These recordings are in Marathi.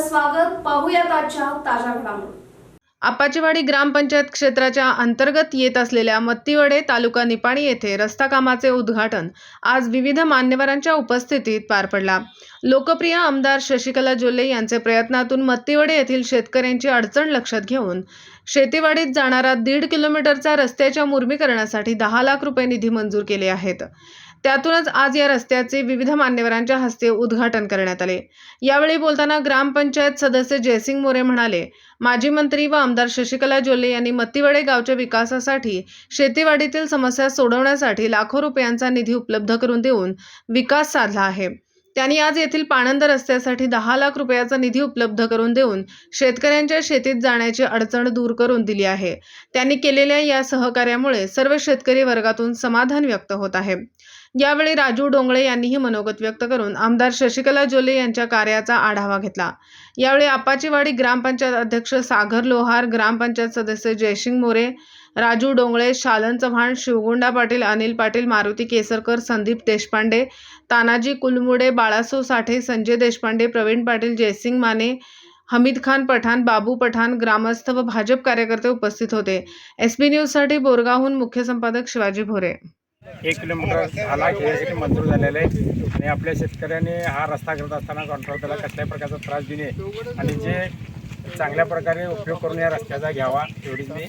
आपलं स्वागत. पाहूयात आजच्या ताज्या घडामोडी. आपाचीवाडी ग्रामपंचायत क्षेत्राच्या अंतर्गत येत असलेल्या मत्तीवडे तालुका निपाणी येथे रस्ता कामाचे उद्घाटन आज विविध मान्यवरांच्या उपस्थितीत पार पडला। लोकप्रिय आमदार शशिकला जोल्ले यांचे प्रयत्नातून मत्तीवडे येथील शेतकऱ्यांची अडचण लक्षात घेऊन शेतीवाडीत जाणारा 1.5 किलोमीटरचा रस्त्याच्या मुर्मीकरणासाठी 10 लाख रुपये निधी मंजूर केले आहेत। त्यातूनच आज या रस्त्याचे विविध मान्यवरांच्या हस्ते उद्घाटन करण्यात आले। यावेळी बोलताना ग्रामपंचायत सदस्य जयसिंग मोरे म्हणाले, माजी मंत्री व आमदार शशिकला जोल्ले यांनी मत्तीवडे गावच्या विकासासाठी शेतीवाडीतील समस्या सोडवण्यासाठी लाखो रुपयांचा निधी उपलब्ध करून देऊन विकास साधला आहे। त्यांनी आज येथील पाणंद रस्त्यासाठी 10 लाख रुपयाचा निधी उपलब्ध करून देऊन शेतकऱ्यांच्या शेतीत जाण्याची अडचण दूर करून दिली आहे। त्यांनी केलेल्या या सहकार्यामुळे सर्व शेतकरी वर्गातून समाधान व्यक्त होत आहे। यावेळी राजू डोंगळे यांनीही मनोगत व्यक्त करून आमदार शशिकला जोल्ले यांच्या कार्याचा आढावा घेतला। यावेळी आपाचीवाडी ग्रामपंचायत अध्यक्ष सागर लोहार, ग्रामपंचायत सदस्य जयसिंग मोरे, राजू डोंगळे, शालन चव्हाण, शिवगुंडा पाटील, अनिल पाटील, मारुती केसरकर, संदीप देशपांडे, तानाजी कुलमुडे, बाळासो साठे, संजय देशपांडे, प्रवीण पाटील, जयसिंग माने, हमीद खान पठाण, बाबू पठाण, ग्रामस्थ व भाजप कार्यकर्ते उपस्थित होते। एसबी न्यूजसाठी बोरगावहून मुख्य संपादक शिवाजी भोरे। 1 किलोमीटर 10 लाख यासाठी मंजूर झालेले आहे आणि आपल्या शेतकऱ्यांनी हा रस्ता करत असताना कॉन्ट्रॅक्टरला कसल्याही प्रकारचा त्रास देणे आणि जे चांगल्या प्रकारे उपयोग करून या रस्त्याचा घ्यावा एवढीच मी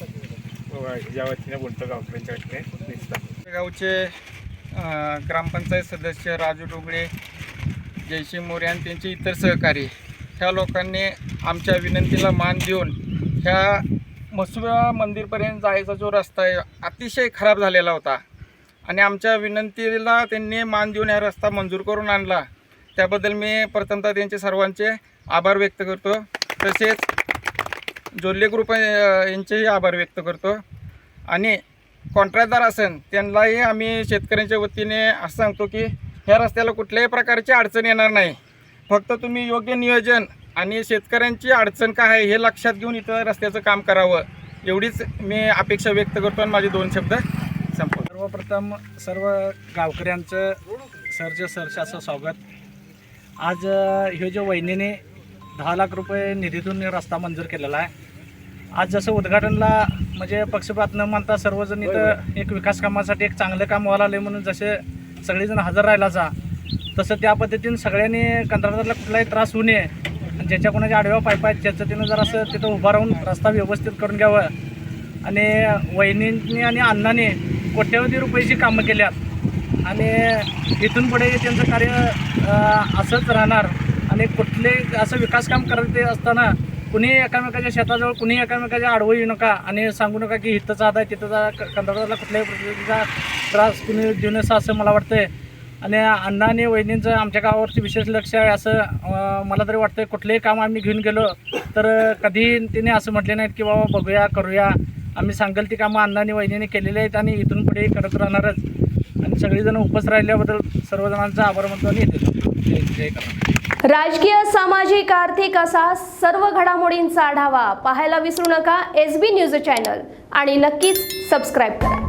ज्या वतीने बोलतो गावकऱ्यांच्या वतीने। गावचे ग्रामपंचायत सदस्य राजू डोंगळे, जयसिंग मोरे आणि त्यांचे इतर सहकारी ह्या लोकांनी आमच्या विनंतीला मान देऊन ह्या मसुबा मंदिरपर्यंत जायचा जो रस्ता आहे अतिशय खराब झालेला होता आणि आमच्या विनंतीला त्यांनी मान देऊन हा रस्ता मंजूर करून आणला। त्याबद्दल मी प्रथमतः त्यांचे सर्वांचे आभार व्यक्त करतो। तसेच जोल्ले ग्रुप यांचेही आभार व्यक्त करतो आणि कॉन्ट्रॅक्टदार असेल त्यांनाही आम्ही शेतकऱ्यांच्या वतीने असं सांगतो की ह्या रस्त्याला कुठल्याही प्रकारची अडचण येणार नाही। फक्त तुम्ही योग्य नियोजन आणि शेतकऱ्यांची अडचण काय आहे हे लक्षात घेऊन इथं रस्त्याचं काम करावं एवढीच मी अपेक्षा व्यक्त करतो आणि माझे 2 शब्द संपवतो। सर्वप्रथम सर्व गावकऱ्यांचं सहर्ष असं स्वागत। आज हे जो वहिनीने 10 लाख रुपये निधीतून रस्ता मंजूर केलेला आहे। आज जसं उद्घाटनला म्हणजे पक्षपात न मानता सर्वजण इथं एक विकास कामासाठी एक चांगलं काम व्हायला आले म्हणून जसे सगळेजण हजर राहिला जा तसं त्या पद्धतीने सगळ्यांनी कंत्राटदाराला कुठलाही त्रास होऊ नये आणि ज्याच्या कोणाच्या आडव्या पाईप आहेत त्याचं तिनं जर असं तिथं उभं राहून रस्ता व्यवस्थित करून घ्यावं आणि वहिनींनी आणि अण्णांनी कोट्यवधी रुपयाची कामं केल्यात आणि इथून पुढे त्यांचं कार्य असंच राहणार आणि कुठले असं विकास काम करत असताना कुणी एकामेकाच्या शेताजवळ कुणी एकामेकाच्या आडवं येऊ नका आणि सांगू नका की इथं जात आहे तिथं जा कंत्राटदाराला कुठल्याही प्रकारचा त्रास कुणी देऊ नये असं मला वाटतंय। आणि अण्णा आणि वहिनींचं आमच्या गावावरती विशेष लक्ष आहे असं मला तरी वाटतं। कुठलेही काम आम्ही घेऊन गेलो तर कधी तिने असं म्हटले नाहीत की बाबा बघूया करूया, आम्ही सांगेल ती कामं अण्णा आणि वहिनीने केलेली आहेत आणि इथून पुढे करत राहणारच आणि सगळीजण उपस्थित राहिल्याबद्दल सर्वजणांचा आभार मानतो आणि जय करा। राजकीय, सामाजिक, आर्थिक असा सर्व घडामोडींचा आढावा पाहायला विसरू नका एसबी न्यूज चॅनल आणि नक्कीच सबस्क्राईब करा।